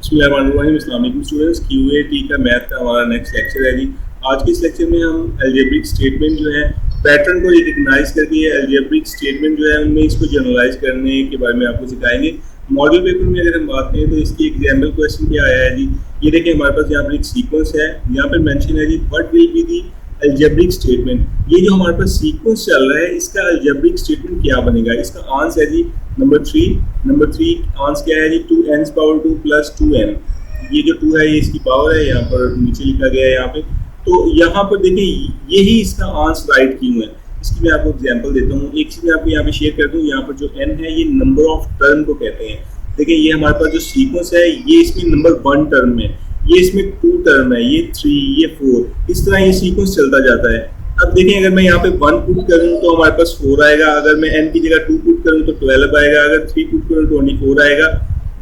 अस्सलाम वालेकुम students, QAT का मैथ का हमारा नेक्स्ट लेक्चर है जी। आज के इस लेक्चर में हम अलजेब्रिक स्टेटमेंट जो है पैटर्न को रिकग्नाइज करके अलजेब्रिक स्टेटमेंट जो है उनमें इसको जनरलाइज करने के बारे में आपको सिखाएंगे। मॉडल पेपर में अगर हम बात करें तो इसकी एग्जाम्पल क्वेश्चन क्या आया है जी। ये देखिए हमारे पास यहाँ पर एक सीक्वेंस है, यहाँ पर मेंशन है जी what will be the algebraic statement. ये जो हमारे पास सीक्वेंस चल रहा है इसका अलजेब्रिक स्टेटमेंट क्या बनेगा। इसका आंसर है जी नंबर थ्री आंसर क्या है जी 2n⁻2 + 2n। ये जो 2 है ये इसकी पावर है, यहाँ पर नीचे लिखा गया है यहाँ पे। तो यहाँ पर देखिए यही इसका आंसर राइट क्यों है, इसकी मैं आपको एग्जांपल देता हूँ। एक चीज मैं आपको यहाँ पे शेयर कर दूँ, यहाँ पर जो n है ये नंबर ऑफ टर्म को कहते हैं। देखिए ये हमारे पास जो सीक्वेंस है ये इसमें नंबर 1 टर्म है, ये इसमें 2 टर्म है, ये 3, ये 4, इस तरह ये सीक्वेंस चलता जाता है। अब देखें अगर मैं यहाँ पे 1 पुट करूँ तो हमारे पास 4 आएगा, अगर मैं n की जगह 2 पुट करूँ तो 12 आएगा, अगर 3 पुट करूँ तो 24 आएगा।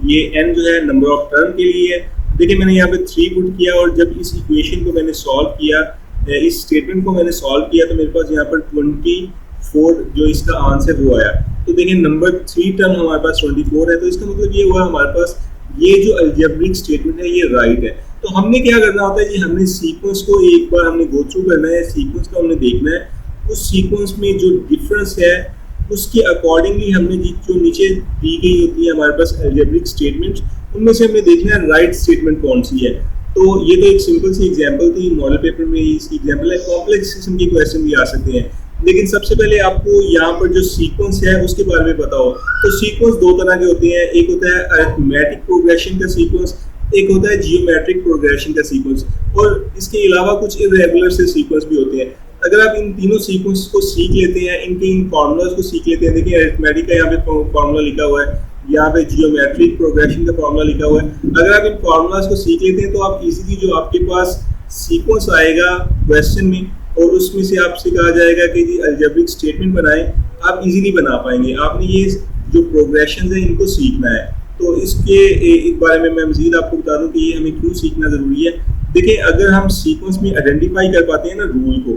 ये n जो है नंबर ऑफ टर्म के लिए है। देखिए मैंने यहाँ पे 3 पुट किया और जब इस इक्वेशन को मैंने सॉल्व किया, इस स्टेटमेंट को मैंने सॉल्व किया तो मेरे पास यहाँ पर 24 जो इसका आंसर वो आया। तो देखिए नंबर 3 टर्म हमारे पास 24 है, तो इसका मतलब ये हुआ हमारे पास ये जो अलजेब्रिक स्टेटमेंट है ये राइट है। तो हमने क्या करना होता है जी, हमने सीक्वेंस को एक बार हमने गो थ्रू करना है, सीक्वेंस को हमने देखना है, उस सीक्वेंस में जो डिफरेंस है उसके अकॉर्डिंगली हमने जो नीचे दी गई होती है हमारे पास अलजेब्रिक स्टेटमेंट्स, उनमें से हमें देखना है राइट स्टेटमेंट कौन सी है। तो ये तो एक सिंपल सी एग्जांपल थी, मॉडल पेपर में इसकी एग्जांपल है। कॉम्प्लेक्स किस्म के क्वेश्चन भी आ सकते हैं, लेकिन सबसे पहले आपको यहाँ पर जो सीक्वेंस है उसके बारे में पता हो। तो सीक्वेंस दो तरह के होते हैं, एक होता है अरिथमेटिक प्रोग्रेशन का सीक्वेंस, एक होता है जियोमेट्रिक प्रोग्रेशन का सीक्वेंस, और इसके अलावा कुछ इरेगुलर से सीक्वेंस भी होते हैं। अगर आप इन तीनों सीक्वेंस को सीख लेते हैं, इनके इन फार्मूलाज को सीख लेते हैं, देखिए अरिथमेटिक का यहाँ पे फार्मूला लिखा हुआ है, यहाँ पे जियोमेट्रिक प्रोग्रेशन का फार्मूला लिखा हुआ है। अगर आप इन फार्मूलाज को सीख लेते हैं तो आप इजीली जो आपके पास सीक्वेंस आएगा क्वेश्चन में और उसमें से आपसे कहा जाएगा कि जी अलजेब्रिक स्टेटमेंट बनाएं, आप इजीली बना पाएंगे। आपने ये जो प्रोग्रेशन है इनको सीखना है। तो इसके एक बारे में मैं मजीद आपको बता दूं कि ये हमें क्यों सीखना जरूरी है। देखिए अगर हम सीक्वेंस में आइडेंटिफाई कर पाते हैं ना रूल को,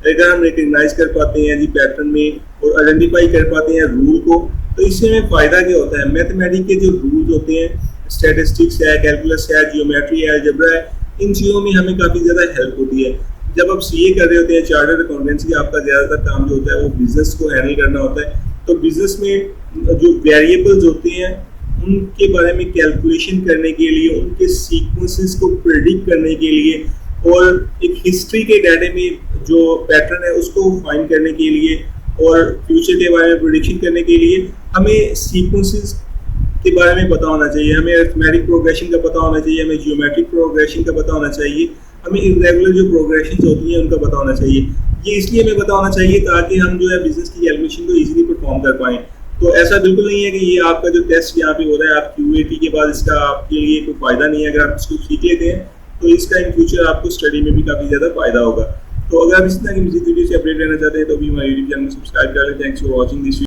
अगर हम रिकग्नाइज कर पाते हैं जी पैटर्न में और आइडेंटिफाई कर पाते हैं रूल को, तो इससे हमें फायदा क्या होता है। मैथमेटिक्स के जो रूल्स होते हैं, स्टैटिस्टिक्स है, कैलकुलस है, जियोमेट्री है, अलजेब्रा है, इन चीज़ों में हमें काफ़ी ज़्यादा हेल्प होती है। जब आप सीए कर रहे होते हैं, चार्टर्ड अकाउंटेंसी, आपका ज़्यादातर काम जो होता है वो बिजनेस को हैंडल करना होता है। तो बिजनेस में जो वेरिएबल्स होते हैं उनके बारे में कैलकुलेशन करने के लिए, उनके सीक्वेंसेस को प्रेडिक्ट करने के लिए और एक हिस्ट्री के डाटे में जो पैटर्न है उसको फाइंड करने के लिए और फ्यूचर के बारे में प्रेडिक्शन करने के लिए हमें सीक्वेंसेस के बारे में पता होना चाहिए, हमें अरिथमेटिक प्रोग्रेशन का पता होना चाहिए, हमें जियोमेट्रिक प्रोग्रेशन का पता होना चाहिए, हमें इरेगुलर जो प्रोग्रेशन होती हैं उनका पता होना चाहिए। ये इसलिए हमें पता होना चाहिए ताकि हम जो है बिजनेस की कैलकुलेशन को इजीली परफॉर्म कर पाएं। तो ऐसा बिल्कुल नहीं है कि ये आपका जो टेस्ट यहाँ पे हो रहा है आप QAT के बाद इसका आपके लिए कोई फायदा नहीं है। अगर आप इसको सीख लेते हैं तो इसका इन फ्यूचर आपको स्टडी में भी काफ़ी ज़्यादा फायदा होगा। तो अगर आप इस तरह की मज़ीद वीडियो से अपडेट रहना चाहते हैं तो भी हमारे यूट्यूब चैनल को सब्सक्राइब कर लें। Thanks for watching this.